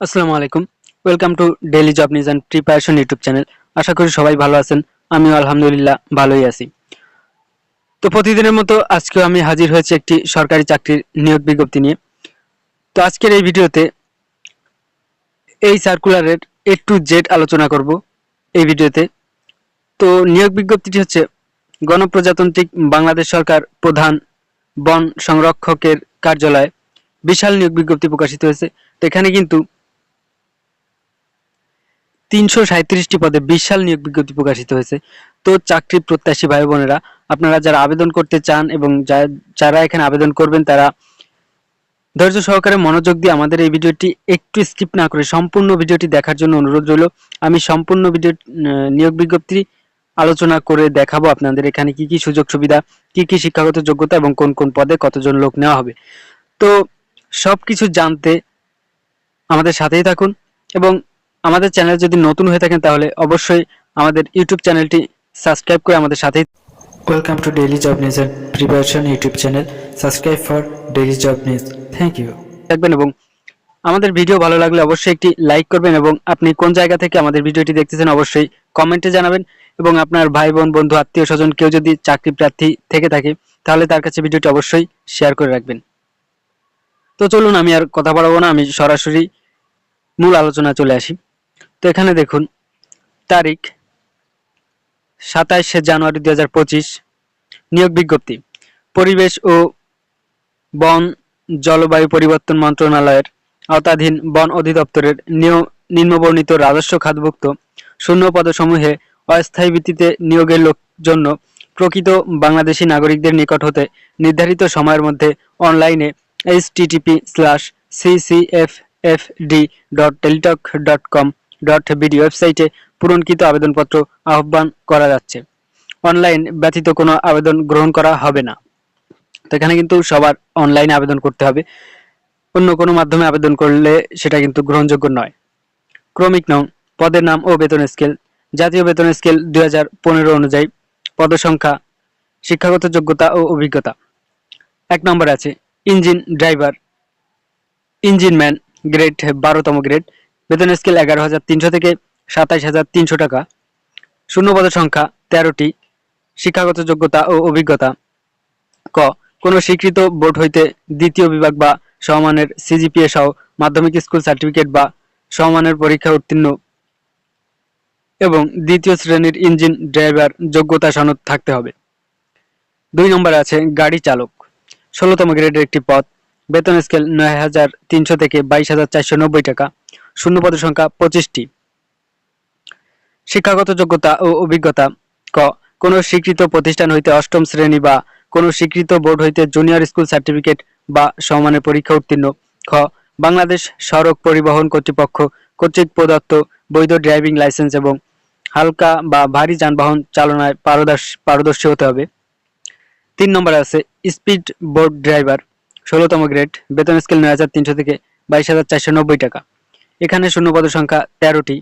আসসালামু আলাইকুম। Welcome to daily job news and preparation YouTube channel. আশা করি সবাই ভালো আছেন। আমিও আলহামদুলিল্লাহ ভালোই আছি। তো প্রতিদিনের মতো আজকেও আমি হাজির হয়েছি একটি সরকারি চাকরির নিয়োগ বিজ্ঞপ্তি নিয়ে। তো আজকের এই ভিডিওতে এই সার্কুলারের এ টু জেড আলোচনা করব এই ভিডিওতে। তো নিয়োগ বিজ্ঞপ্তিটি হচ্ছে গণপ্রজাতান্ত্রিক বাংলাদেশ সরকার প্রধান বন সংরক্ষকের কার্যালয়ে বিশাল নিয়োগ বিজ্ঞপ্তি প্রকাশিত হয়েছে। তো এখানে কিন্তু ৩৩৭টি পদে বিশাল নিয়োগ বিজ্ঞপ্তি প্রকাশিত হয়েছে। তো চাকরি প্রত্যাশী ভাই বোনেরা, আপনারা যারা আবেদন করতে চান এবং যারা এখানে আবেদন করবেন তারা ধৈর্য সহকারে মনোযোগ দিয়ে আমাদের এই ভিডিওটি একটু স্কিপ না করে সম্পূর্ণ ভিডিওটি দেখার জন্য অনুরোধ রইল। আমি সম্পূর্ণ ভিডিও নিয়োগ বিজ্ঞপ্তি আলোচনা করে দেখাবো আপনাদের এখানে কি কি সুযোগ সুবিধা, কি কি শিক্ষাগত যোগ্যতা এবং কোন কোন পদে কতজন লোক নেওয়া হবে। তো সবকিছু জানতে আমাদের সাথেই থাকুন এবং আমাদের চ্যানেল যদি নতুন হয়ে থাকেন তাহলে অবশ্যই আমাদের ইউটিউব চ্যানেলটি সাবস্ক্রাইব করে আমাদের সাথেই। Welcome to daily job news and preparation YouTube channel. Subscribe for daily job news. Thank you. থাকবেন এবং আমাদের ভিডিও ভালো লাগলে অবশ্যই একটি লাইক করবেন এবং আপনি কোন জায়গা থেকে আমাদের ভিডিওটি দেখতেছেন অবশ্যই কমেন্টে জানাবেন এবং আপনার ভাই বোন বন্ধু আত্মীয় স্বজন কেউ যদি চাকরি প্রার্থী থেকে থাকে তাহলে তার কাছে ভিডিওটি অবশ্যই শেয়ার করে রাখবেন। তো চলুন আমি আর কথা বাড়াবো না, আমি সরাসরি মূল আলোচনা চলে আসি। তো এখানে দেখুন তারিখ ২৭শে জানুয়ারি ২০২৫। নিয়োগ বিজ্ঞপ্তি পরিবেশ ও বন জলবায়ু পরিবর্তন মন্ত্রণালয়ের আওতাধীন বন অধিদপ্তরের নিম্নবর্ণিত রাজস্ব খাতভুক্ত শূন্য পদসমূহে অস্থায়ী ভিত্তিতে নিয়োগের জন্য প্রকৃত বাংলাদেশী নাগরিকদের নিকট হতে নির্ধারিত সময়ের মধ্যে অনলাইনে http://ccfd.teletalk.com.bd ওয়েবসাইটে পূরণকৃত আবেদনপত্র আহ্বান করা যাচ্ছে। অনলাইন ব্যতীত কোনো আবেদন গ্রহণ করা হবে না। তো এখানে কিন্তু সবার অনলাইনে আবেদন করতে হবে, অন্য কোনো মাধ্যমে আবেদন করলে সেটা কিন্তু গ্রহণযোগ্য নয়। ক্রমিক নং, পদের নাম ও বেতন স্কেল। জাতীয় বেতন স্কেল 2015 অনুযায়ী পদসংখ্যা, শিক্ষাগত যোগ্যতা ও অভিজ্ঞতা। 1 নম্বরে আছে engine driver, engine man, grade 12তম গ্রেড, বেতন স্কেল 11,300 থেকে 27,300 টাকা। শূন্য পদের সংখ্যা 13টি। শিক্ষাগত যোগ্যতা ও অভিজ্ঞতা: ক কোনো স্বীকৃত বোর্ড হইতে দ্বিতীয় বিভাগ বা সমমানের সিজিপিএ সহ মাধ্যমিক স্কুল সার্টিফিকেট বা সমমানের পরীক্ষা উত্তীর্ণ এবং দ্বিতীয় শ্রেণীর ইঞ্জিন ড্রাইভার যোগ্যতা সনদ থাকতে হবে। 2 নম্বরে আছে গাড়ি চালক, 16তম গ্রেডের একটি পদ, বেতন স্কেল 9,300 থেকে 22,490 টাকা। শূন্য পদের সংখ্যা 25টি। শিক্ষাগত যোগ্যতা ও অভিজ্ঞতা: ক কোনো স্বীকৃত প্রতিষ্ঠান হইতে অষ্টম শ্রেণী বা কোনো স্বীকৃত বোর্ড হইতে জুনিয়র স্কুল সার্টিফিকেট বা সমমানের পরীক্ষা উত্তীর্ণ। খ বাংলাদেশ সড়ক পরিবহন কর্তৃপক্ষ কর্তৃক প্রদত্ত বৈধ ড্রাইভিং লাইসেন্স এবং হালকা বা ভারী যানবাহন চালনায় পারদর্শী হতে হবে। 3 নম্বরে আছে স্পিড বোট ড্রাইভার, 16তম গ্রেড, বেতন স্কেল 9,300 থেকে 22,490 টাকা। এখানে শূন্য পদের সংখ্যা 13টি।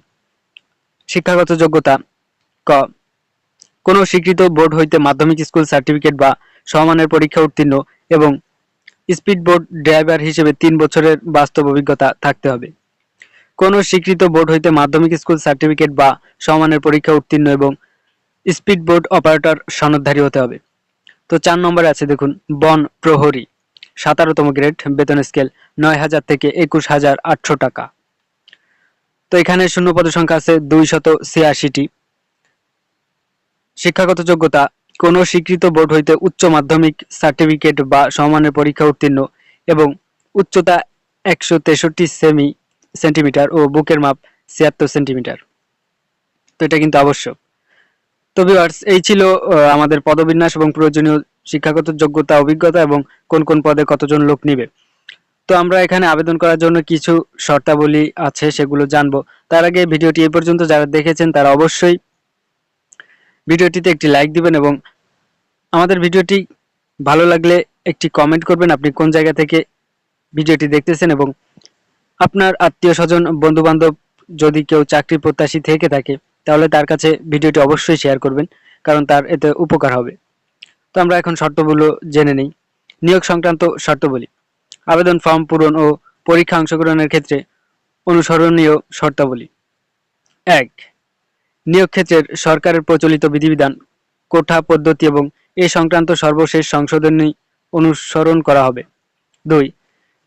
শিক্ষাগত যোগ্যতা: ক কোনো স্বীকৃত বোর্ড হইতে মাধ্যমিক স্কুল সার্টিফিকেট বা সমমানের পরীক্ষা উত্তীর্ণ এবং স্পিডবোট ড্রাইভার হিসেবে 3 বছরের বাস্তব অভিজ্ঞতা থাকতে হবে। কোনো স্বীকৃত বোর্ড হইতে মাধ্যমিক স্কুল সার্টিফিকেট বা সমমানের পরীক্ষা উত্তীর্ণ এবং স্পিডবোট অপারেটর সনদধারী হতে হবে। তো 4 নম্বরে আছে দেখুন বন প্রহরী, 17তম গ্রেড, বেতন স্কেল 9,000 থেকে 21,800 টাকা। তো এখানে শূন্য পদের সংখ্যা আছে 286টি। শিক্ষাগত যোগ্যতা: কোনো স্বীকৃত বোর্ড হইতে উচ্চ মাধ্যমিক সার্টিফিকেট বা সমমানের পরীক্ষা উত্তীর্ণ এবং উচ্চতা 163 সেন্টিমিটার ও বুকের মাপ 76 সেন্টিমিটার। তো এটা কিন্তু আবশ্যক। তো ভিউয়ার্স, এই ছিল আমাদের পদবিন্যাস এবং প্রয়োজনীয় শিক্ষাগত যোগ্যতা, অভিজ্ঞতা এবং কোন কোন পদে কতজন লোক নিবে। তো আমরা এখানে আবেদন করার জন্য কিছু শর্তাবলী আছে সেগুলো জানবো। তার আগে ভিডিওটি এই পর্যন্ত যারা দেখেছেন তারা অবশ্যই ভিডিওটিতে একটি লাইক দিবেন এবং আমাদের ভিডিওটি ভালো লাগলে একটি কমেন্ট করবেন আপনি কোন জায়গা থেকে ভিডিওটি দেখতেছেন এবং আপনার আত্মীয় স্বজন বন্ধু বান্ধব যদি কেউ চাকরি প্রত্যাশী থেকে থাকে তাহলে তার কাছে ভিডিওটি অবশ্যই শেয়ার করবেন, কারণ তার এতে উপকার হবে। তো আমরা এখন শর্তগুলো জেনে নিই। নিয়োগ সংক্রান্ত শর্তাবলী: আবেদন ফর্ম পূরণ ও পরীক্ষা অংশগ্রহণের ক্ষেত্রে অনুসরণীয় শর্তাবলী। ১. নিয়োগ ক্ষেত্রের সরকারের প্রচলিত বিধিবিধান, কোটা পদ্ধতি এবং এ সংক্রান্ত সর্বশেষ সংশোধনী অনুসরণ করা হবে। ২.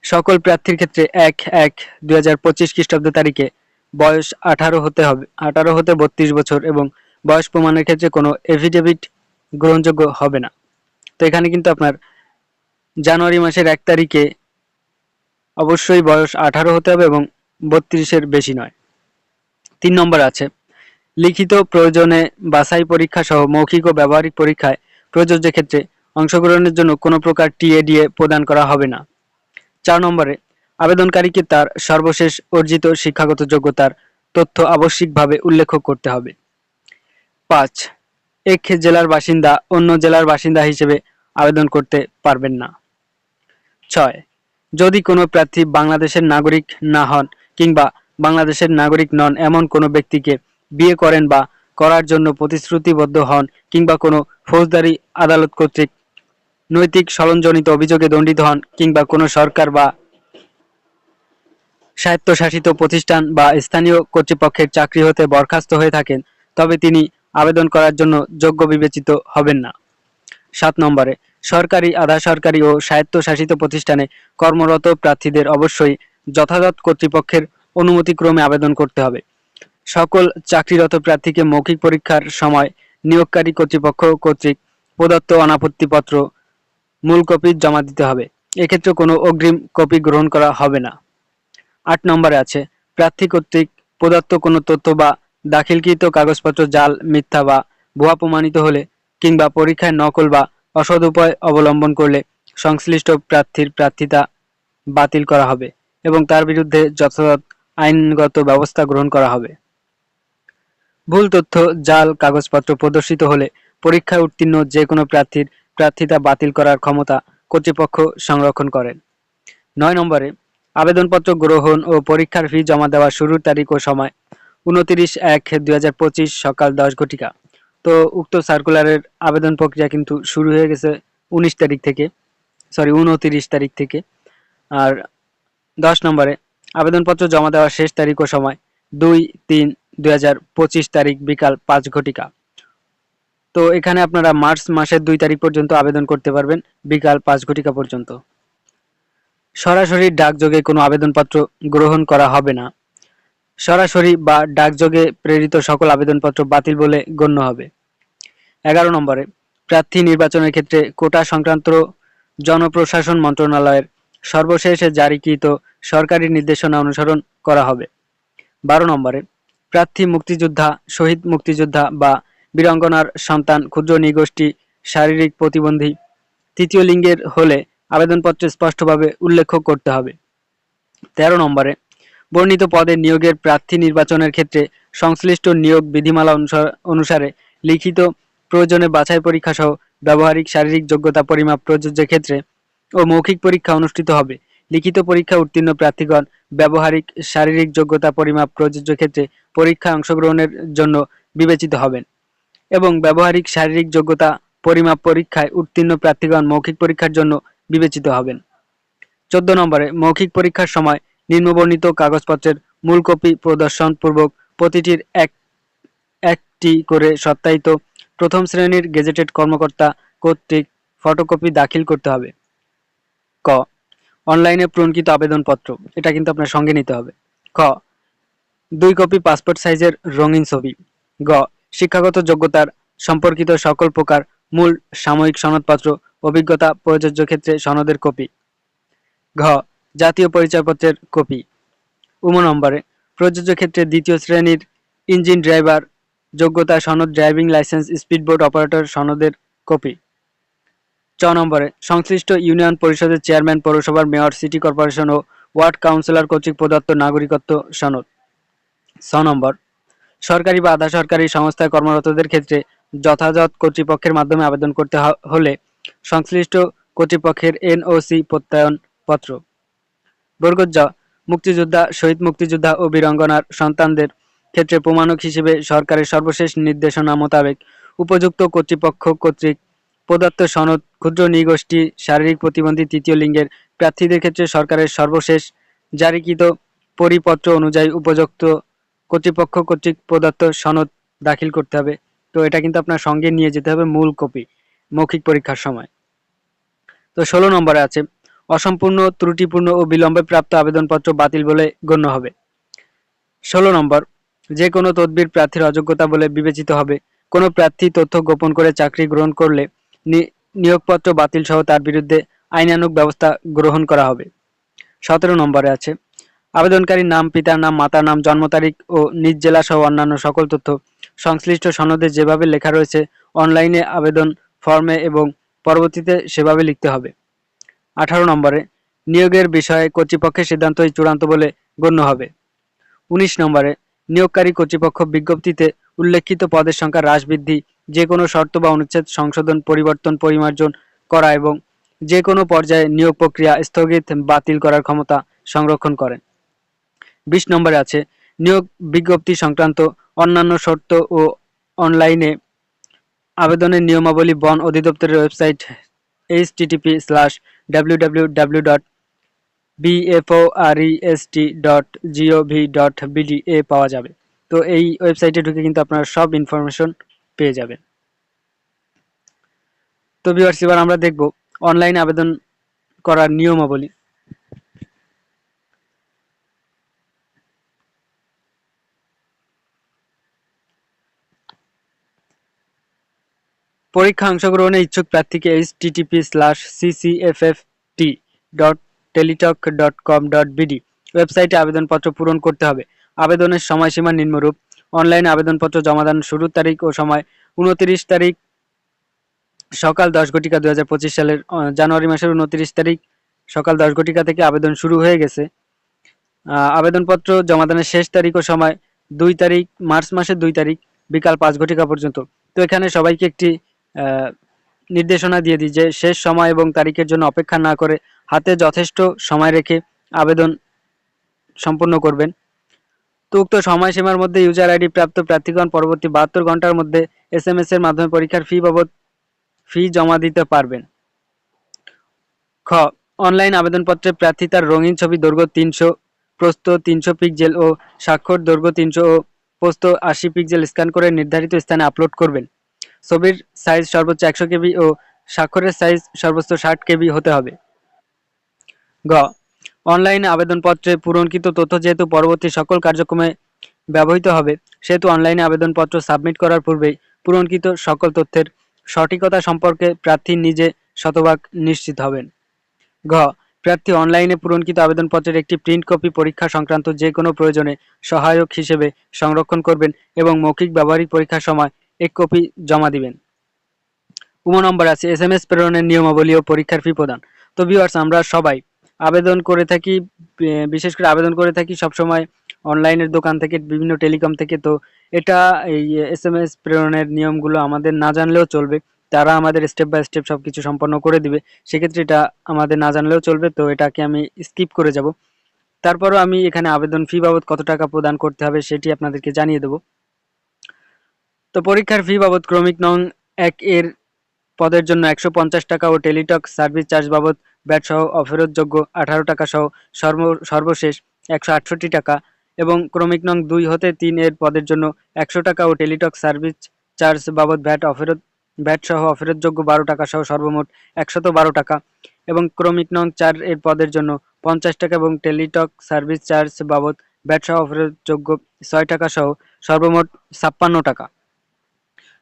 সকল প্রার্থীর ক্ষেত্রে ১/১/২০২৫ খ্রিস্টাব্দ তারিখে বয়স ১৮ হতে ৩২ বছর এবং বয়স প্রমাণের ক্ষেত্রে কোনো এফিডেভিট গ্রহণযোগ্য হবে না। তো এখানে কিন্তু আপনার জানুয়ারি মাসের ১ তারিখে অবশ্যই বয়স ১৮ হতে হবে এবং ৩২-এর বেশি নয়। ৩ নম্বর আছে, লিখিত প্রয়োজনে বাছাই পরীক্ষা সহ মৌখিক ও ব্যবহারিক পরীক্ষায় প্রযোজ্য ক্ষেত্রে অংশগ্রহণের জন্য কোনো প্রকার টিএডিএ প্রদান করা হবে না। ৪ নম্বরে, আবেদনকারীকে তার সর্বশেষ অর্জিত শিক্ষাগত যোগ্যতার তথ্য আবশ্যিকভাবে উল্লেখ করতে হবে। ৫. এক জেলার বাসিন্দা অন্য জেলার বাসিন্দা হিসেবে আবেদন করতে পারবেন না। ৬. যদি কোনো প্রার্থী বাংলাদেশের নাগরিক না হন কিংবা বাংলাদেশের নাগরিক নন এমন কোনো ব্যক্তিকে বিয়ে করেন বা করার জন্য প্রতিশ্রুতিবদ্ধ হন কিংবা কোনো ফৌজদারি আদালত কর্তৃক নৈতিক সলনজনিত অভিযোগে দণ্ডিত হন কিংবা কোনো সরকার বা স্বায়ত্তশাসিত প্রতিষ্ঠান বা স্থানীয় কর্তৃপক্ষের চাকরি হতে বরখাস্ত হয়ে থাকেন, তবে তিনি আবেদন করার জন্য যোগ্য বিবেচিত হবেন না। ৭ নম্বরে, সরকারি, আধা সরকারি ও স্বায়ত্তশাসিত প্রতিষ্ঠানে কর্মরত প্রার্থীদের অবশ্যই যথাযথ কর্তৃপক্ষের অনুমতিক্রমে আবেদন করতে হবে। সকল চাকরিরত প্রার্থীকে মৌখিক পরীক্ষার সময় নিয়োগকারী কর্তৃপক্ষ কর্তৃক প্রদত্ত অনাপত্তিপত্র মূল কপি জমা দিতে হবে। এক্ষেত্রে কোনো অগ্রিম কপি গ্রহণ করা হবে না। ৮ নম্বরে আছে, প্রার্থী কর্তৃক প্রদত্ত কোনো তথ্য বা দাখিলকৃত কাগজপত্র জাল, মিথ্যা বা ভুয়া প্রমাণিত হলে কিংবা পরীক্ষায় নকল বা অসৎ উপায় অবলম্বন করলে সংশ্লিষ্ট প্রার্থীর প্রার্থিতা বাতিল করা হবে এবং তার বিরুদ্ধে যথাযথ আইনগত ব্যবস্থা গ্রহণ করা হবে। ভুল তথ্য, জাল কাগজপত্র প্রদর্শিত হলে পরীক্ষায় উত্তীর্ণ যে কোনো প্রার্থীর প্রার্থিতা বাতিল করার ক্ষমতা কর্তৃপক্ষ সংরক্ষণ করেন। ৯ নম্বরে, আবেদনপত্র গ্রহণ ও পরীক্ষার ফি জমা দেওয়ার শুরুর তারিখ ও সময় ২৯/১/২০২৫ সকাল ১০ ঘটিকা। তো উক্ত সার্কুলারের আবেদন প্রক্রিয়া কিন্তু শুরু হয়ে গেছে ২৯ তারিখ থেকে। আর ১০ নম্বরে, আবেদনপত্র জমা দেওয়ার শেষ তারিখ ও সময় ২/৩/২০২৫ তারিখ বিকাল ৫ ঘটিকা। তো এখানে আপনারা মার্চ মাসের ২ তারিখ পর্যন্ত আবেদন করতে পারবেন বিকাল ৫ ঘটিকা পর্যন্ত। সরাসরি ডাকযোগে কোনো আবেদনপত্র গ্রহণ করা হবে না। সরাসরি বা ডাকযোগে প্রেরিত সকল আবেদনপত্র বাতিল বলে গণ্য হবে। ১১ নম্বরে, প্রার্থী নির্বাচনের ক্ষেত্রে কোটা সংক্রান্ত জনপ্রশাসন মন্ত্রণালয়ের সর্বশেষ জারিকৃত সরকারি নির্দেশনা অনুসরণ করা হবে। ১২ নম্বরে, প্রার্থী মুক্তিযোদ্ধা, শহীদ মুক্তিযোদ্ধা বা বীরাঙ্গনার সন্তান, ক্ষুদ্র নৃগোষ্ঠী, শারীরিক প্রতিবন্ধী, তৃতীয় লিঙ্গের হলে আবেদনপত্রে স্পষ্টভাবে উল্লেখ করতে হবে। ১৩ নম্বরে, বর্ণিত পদে নিয়োগের প্রার্থী নির্বাচনের ক্ষেত্রে সংশ্লিষ্ট নিয়োগ বিধিমালা অনুসারে লিখিত প্রয়োজনে বাছাই পরীক্ষা সহ ব্যবহারিক শারীরিক যোগ্যতা পরিমাপ প্রযোজ্য ক্ষেত্রে ও মৌখিক পরীক্ষা অনুষ্ঠিত হবে। লিখিত পরীক্ষা উত্তীর্ণ প্রার্থীগণ ব্যবহারিক শারীরিক যোগ্যতা পরিমাপ প্রযোজ্য ক্ষেত্রে পরীক্ষায় অংশগ্রহণের জন্য বিবেচিত হবেন এবং ব্যবহারিক শারীরিক যোগ্যতা পরিমাপ পরীক্ষায় উত্তীর্ণ প্রার্থীগণ মৌখিক পরীক্ষার জন্য বিবেচিত হবেন। ১৪ নম্বরে, মৌখিক পরীক্ষার সময় নিম্নবর্ণিত কাগজপত্রের মূল কপি প্রদর্শন পূর্বক প্রতিটির একটি করে সত্যায়িত প্রথম শ্রেণীর গেজেটেড কর্মকর্তা কর্তৃক ফটোকপি দাখিল করতে হবে। ক. অনলাইনে প্রণকৃত আবেদনপত্র, এটা কিন্তু আপনার সঙ্গে নিতে হবে। খ. ২ কপি পাসপোর্ট সাইজের রঙিন ছবি। গ. শিক্ষাগত যোগ্যতার সম্পর্কিত সকল প্রকার মূল সাময়িক সনদপত্র, অভিজ্ঞতা প্রযোজ্য ক্ষেত্রে সনদের কপি। ঘ. জাতীয় পরিচয়পত্রের কপি। নম্বরে, প্রযোজ্য ক্ষেত্রে দ্বিতীয় শ্রেণীর ইঞ্জিন ড্রাইভার যোগ্যতা সনদ, ড্রাইভিং লাইসেন্স, স্পিডবোট অপারেটর সনদের কপি। নম্বরে, সংশ্লিষ্ট ইউনিয়ন পরিষদের চেয়ারম্যান, পৌরসভার মেয়র, সিটি কর্পোরেশন ও ওয়ার্ড কাউন্সিলর কর্তৃক প্রদত্ত নাগরিকত্ব সনদ। নম্বর, সরকারি বা আধা সরকারি সংস্থায় কর্মরতদের ক্ষেত্রে যথাযথ কর্তৃপক্ষের মাধ্যমে আবেদন করতে হলে সংশ্লিষ্ট কর্তৃপক্ষের এনওসি প্রত্যয়ন পত্র। জ. মুক্তিযোদ্ধা, শহীদ মুক্তিযোদ্ধা ও বীরাঙ্গনার সন্তানদের ক্ষেত্রে প্রমাণক হিসেবে সরকারের সর্বশেষ নির্দেশনা মোতাবেক উপযুক্ত কর্তৃপক্ষ কর্তৃক প্রদত্ত সনদ। ক্ষুদ্র নৃগোষ্ঠী, শারীরিক প্রতিবন্ধী, তৃতীয় লিঙ্গের প্রার্থীদের ক্ষেত্রে সরকারের সর্বশেষ জারিকৃত পরিপত্র অনুযায়ী উপযুক্ত কর্তৃপক্ষ কর্তৃক প্রদত্ত সনদ দাখিল করতে হবে। তো এটা কিন্তু আপনার সঙ্গে নিয়ে যেতে হবে মূল কপি মৌখিক পরীক্ষার সময়। তো 16 নম্বরে আছে অসম্পূর্ণ, ত্রুটিপূর্ণ ও বিলম্বে প্রাপ্ত আবেদনপত্র বাতিল বলে গণ্য হবে। 16 নম্বর, যে কোনো তদবির প্রার্থীর অযোগ্যতা বলে বিবেচিত হবে। কোনো প্রার্থী তথ্য গোপন করে চাকরি গ্রহণ করলে নিয়োগপত্র বাতিল সহ তার বিরুদ্ধে আইনানুগ ব্যবস্থা গ্রহণ করা হবে। 17 নম্বরে আছে আবেদনকারীর নাম, পিতার নাম, মাতার নাম, জন্ম তারিখ ও নিজ জেলা সহ অন্যান্য সকল তথ্য সংশ্লিষ্ট সনদে যেভাবে লেখা রয়েছে অনলাইনে আবেদন ফর্মে এবং পরবর্তীতে সেভাবে লিখতে হবে। 18 নম্বরে নিয়োগের বিষয়ে কর্তৃপক্ষের সিদ্ধান্তই চূড়ান্ত বলে গণ্য হবে। 19 নম্বরে নিয়োগকারী কর্তৃপক্ষ বিজ্ঞপ্তিতে উল্লেখিত পদের সংখ্যা হ্রাস বৃদ্ধি, যে কোনো শর্ত বা অনুচ্ছেদ সংশোধন, পরিবর্তন, পরিমার্জন করা এবং যে কোনো পর্যায়ে নিয়োগ প্রক্রিয়া স্থগিত বাতিল করার ক্ষমতা সংরক্ষণ করেন। 20 নম্বরে আছে নিয়োগ বিজ্ঞপ্তি সংক্রান্ত অন্যান্য শর্ত ও অনলাইনে আবেদনের নিয়মাবলী বন অধিদপ্তরের ওয়েবসাইট http://www.bforest.gov.bd এ পাওয়া যাবে। তো এই ওয়েবসাইটে ঢুকে কিন্তু আপনারা সব ইনফরমেশন পেয়ে যাবেন। তো ভিউয়ার্স, এবার আমরা দেখব অনলাইনে আবেদন করার নিয়মাবলী। পরীক্ষা অংশগ্রহণে ইচ্ছুক প্রার্থীকে http://ccff.teletalk.com.bd ওয়েবসাইটে আবেদনপত্র পূরণ করতে হবে। আবেদনের সময়সীমা নিম্নরূপ: অনলাইনে আবেদনপত্র জমাদানের শুরুর তারিখ ও সময় 29 তারিখ সকাল 10 ঘটিকা 2025 সালের জানুয়ারি মাসের 29 তারিখ সকাল 10 ঘটিকা থেকে আবেদন শুরু হয়ে গেছে। আবেদনপত্র জমাদানের শেষ তারিখ ও সময় 2 তারিখ মার্চ মাসের 2 তারিখ বিকাল 5 ঘটিকা পর্যন্ত। তো এখানে সবাইকে একটি নির্দেশনা দিয়ে দিই যে শেষ সময় এবং তারিখের জন্য অপেক্ষা না করে হাতে যথেষ্ট সময় রেখে আবেদন সম্পূর্ণ করবেন। তো উক্ত সময়সীমার মধ্যে ইউজার আইডি প্রাপ্ত প্রার্থীগণ পরবর্তী 72 ঘন্টার মধ্যে SMS এর মাধ্যমে পরীক্ষার ফি জমা দিতে পারবেন। খ, অনলাইন আবেদনপত্রে প্রার্থী তার রঙিন ছবি দৈর্ঘ্য 300, প্রস্থ 300 পিক্সেল ও স্বাক্ষর দৈর্ঘ্য 300 ও প্রস্থ 80 পিক্সেল স্ক্যান করে নির্ধারিত স্থানে আপলোড করবেন। ছবির সাইজ সর্বোচ্চ 100 কেবি ও স্বাক্ষরের সাইজ সর্বোচ্চ 60 কেবি হতে হবে। গ, অনলাইনে আবেদনপত্রে পূরণকৃত তথ্য যেহেতু পরবর্তী সকল কার্যক্রমে ব্যবহৃত হবে, সেহেতু অনলাইনে আবেদনপত্র সাবমিট করার পূর্বেই পূরণকৃত সকল তথ্যের সঠিকতা সম্পর্কে প্রার্থী নিজে শতভাগ নিশ্চিত হবেন। ঘ, প্রার্থী অনলাইনে পূরণকৃত আবেদনপত্রের একটি প্রিন্ট কপি পরীক্ষা সংক্রান্ত যে কোনো প্রয়োজনে সহায়ক হিসেবে সংরক্ষণ করবেন এবং মৌখিক ব্যবহারিক পরীক্ষার সময় এক কপি জমা দিবেন। নম্বর আছে SMS প্রেরণের নিয়মাবলী ও পরীক্ষার ফি প্রদান। তো ভিউয়ার্স, আমরা সবাই আবেদন করে থাকি, বিশেষ করে আবেদন করে থাকি সবসময় অনলাইনের দোকান থেকে, বিভিন্ন টেলিকম থেকে। তো এটা এই SMS প্রেরণের নিয়মগুলো আমাদের না জানলেও চলবে, তারা আমাদের স্টেপ বাই স্টেপ সব কিছু সম্পন্ন করে দিবে। সেক্ষেত্রে এটা আমাদের না জানলেও চলবে, তো এটাকে আমি স্কিপ করে যাব। তারপরও আমি এখানে আবেদন ফি বাবদ কত টাকা প্রদান করতে হবে সেটি আপনাদেরকে জানিয়ে দেব। তো পরীক্ষার ফি বাবদ ক্রমিক নং 1 এর পদের জন্য 150 টাকা ও টেলিটক সার্ভিস চার্জ বাবদ ব্যাট সহ অফেরতযোগ্য 18 টাকা সহ সর্বশেষ 168 টাকা এবং ক্রমিক নং 2 হতে 3 এর পদের জন্য 100 টাকা ও টেলিটক সার্ভিস চার্জ বাবদ ব্যাট সহ অফেরতযোগ্য 12 টাকা সহ সর্বমোট 112 টাকা এবং ক্রমিক নং 4 এর পদের জন্য 50 টাকা এবং টেলিটক সার্ভিস চার্জ বাবদ ব্যাট সহ অফেরতযোগ্য 6 টাকা সহ সর্বমোট 56 টাকা।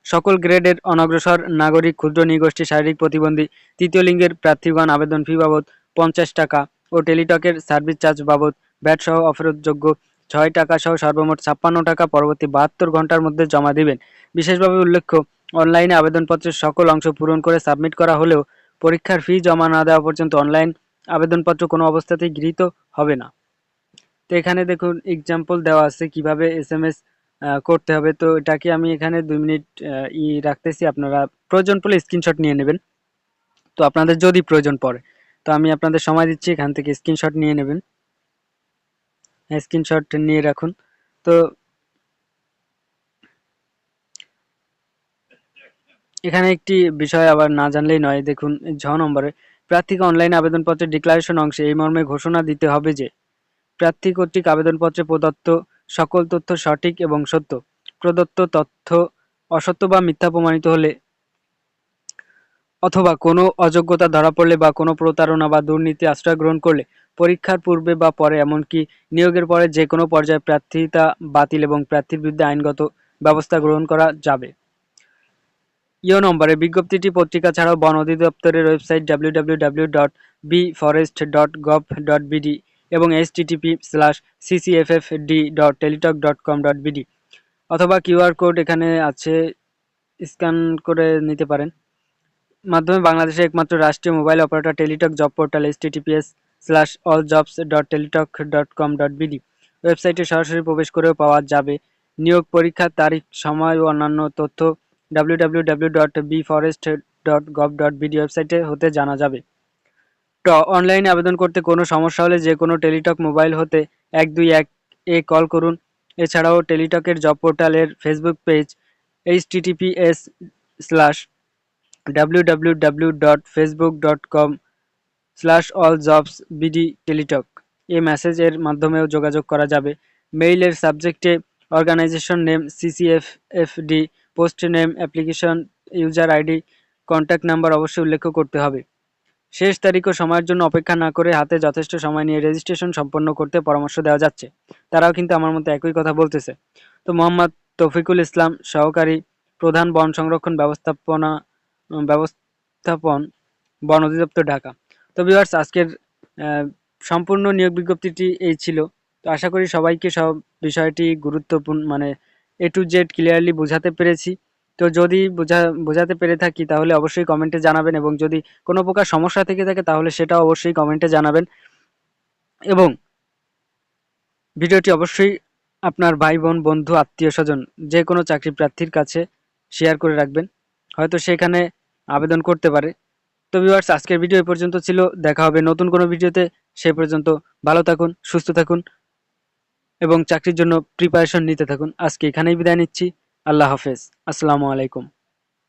সকল গ্রেডের অনগ্রসর নাগরিক, ক্ষুদ্র নৃগোষ্ঠী, শারীরিক প্রতিবন্ধী, তৃতীয় লিঙ্গের প্রার্থীগণ আবেদন ফি বাবদ 50 টাকা ও টেলিটকের সার্ভিস চার্জ বাবদ ব্যাট সহ অফেরতযোগ্য 6 টাকা সহ সর্বমোট 56 টাকা পরবর্তী 72 ঘন্টার মধ্যে জমা দিবেন। বিশেষভাবে উল্লেখ্য, অনলাইনে আবেদনপত্রের সকল অংশ পূরণ করে সাবমিট করা হলেও পরীক্ষার ফি জমা না দেওয়া পর্যন্ত অনলাইন আবেদনপত্র কোনো অবস্থাতেই গৃহীত হবে না। তো এখানে দেখুন এক্সাম্পল দেওয়া আছে কিভাবে SMS করতে হবে। তো এটাকে আমি এখানে 2 মিনিট রাখতেছি, আপনারা প্রয়োজন পড়লে স্ক্রিনশট নিয়ে নেবেন। তো আপনাদের যদি প্রয়োজন পড়ে, তো আমি আপনাদের সময় দিচ্ছি, এখান থেকে স্ক্রিনশট নিয়ে নেবেন। স্ক্রিনশট নিয়ে রাখুন। তো এখানে একটি বিষয় আবার না জানলেই নয়, দেখুন 6 নম্বরে প্রার্থীকে অনলাইন আবেদনপত্রের ডিক্লারেশন অংশে এই মর্মে ঘোষণা দিতে হবে যে প্রার্থী কর্তৃক আবেদনপত্রে প্রদত্ত সকল তথ্য সঠিক এবং সত্য। প্রদত্ত তথ্য অসত্য বা মিথ্যা প্রমাণিত হলে অথবা কোনো অযোগ্যতা ধরা পড়লে বা কোনো প্রতারণা বা দুর্নীতি আশ্রয় গ্রহণ করলে পরীক্ষার পূর্বে বা পরে এমনকি নিয়োগের পরে যে কোনো পর্যায়ে প্রার্থিতা বাতিল এবং প্রার্থীর বিরুদ্ধে আইনগত ব্যবস্থা গ্রহণ করা যাবে। ইও নম্বরে বিজ্ঞপ্তিটি পত্রিকা ছাড়াও বন অধিদপ্তরের ওয়েবসাইট www.bforest.gov.bd এবং http://ccffd.teletalk.com.bd অথবা কিউআর কোড এখানে আছে, স্ক্যান করে নিতে পারেন। মাধ্যমে বাংলাদেশের একমাত্র রাষ্ট্রীয় mobile operator Teletalk job portal https://alljobs.teletalk.com.bd ওয়েবসাইটে সরাসরি প্রবেশ করেও পাওয়া যাবে। নিয়োগ, পরীক্ষার তারিখ, সময় ও অন্যান্য তথ্য www.bforest.gov.bd ওয়েবসাইটে হতে জানা যাবে। অনলাইনে আবেদন করতে কোনো সমস্যা হলে যে কোনো টেলিটক মোবাইল হতে 121 এ কল করুন। এছাড়াও টেলিটকের জব পোর্টালের ফেসবুক পেজ https://www.facebook.com/alljobsbdtelitalk এই মেসেজের মাধ্যমেও যোগাযোগ করা যাবে। মেইলের সাবজেক্টে organisation name CCFFD, post name, application user ID, contact number অবশ্যই উল্লেখ করতে হবে। শেষ তারিখ ও সময়ের জন্য অপেক্ষা না করে হাতে যথেষ্ট সময় নিয়ে রেজিস্ট্রেশন সম্পন্ন করতে পরামর্শ দেওয়া যাচ্ছে। তারাও কিন্তু আমার মতো একই কথা বলতেছে। তো মোহাম্মদ তৌফিকুল ইসলাম, সহকারী প্রধান বন সংরক্ষণ ব্যবস্থাপন, বন অধিদপ্তর, ঢাকা। তো ভিউয়ার্স, আজকের সম্পূর্ণ নিয়োগ বিজ্ঞপ্তিটি এই ছিল। তো আশা করি সবাইকে সব বিষয়টি গুরুত্বপূর্ণ মানে এ টু জেড ক্লিয়ারলি বোঝাতে পেরেছি। তো যদি বোঝাতে পেরে থাকি তাহলে অবশ্যই কমেন্টে জানাবেন, এবং যদি কোনো প্রকার সমস্যা থেকে থাকে তাহলে সেটাও অবশ্যই কমেন্টে জানাবেন, এবং ভিডিওটি অবশ্যই আপনার ভাই বোন, বন্ধু, আত্মীয় স্বজন যে কোনো চাকরি প্রার্থীর কাছে শেয়ার করে রাখবেন, হয়তো সেখানে আবেদন করতে পারে। তো ভিউয়ার্স, আজকের ভিডিও এই পর্যন্ত ছিল। দেখা হবে নতুন কোনো ভিডিওতে। সে পর্যন্ত ভালো থাকুন, সুস্থ থাকুন এবং চাকরির জন্য প্রিপারেশন নিতে থাকুন। আজকে এখানেই বিদায় নিচ্ছি। আল্লাহ হাফেজ। আসসালামু আলাইকুম।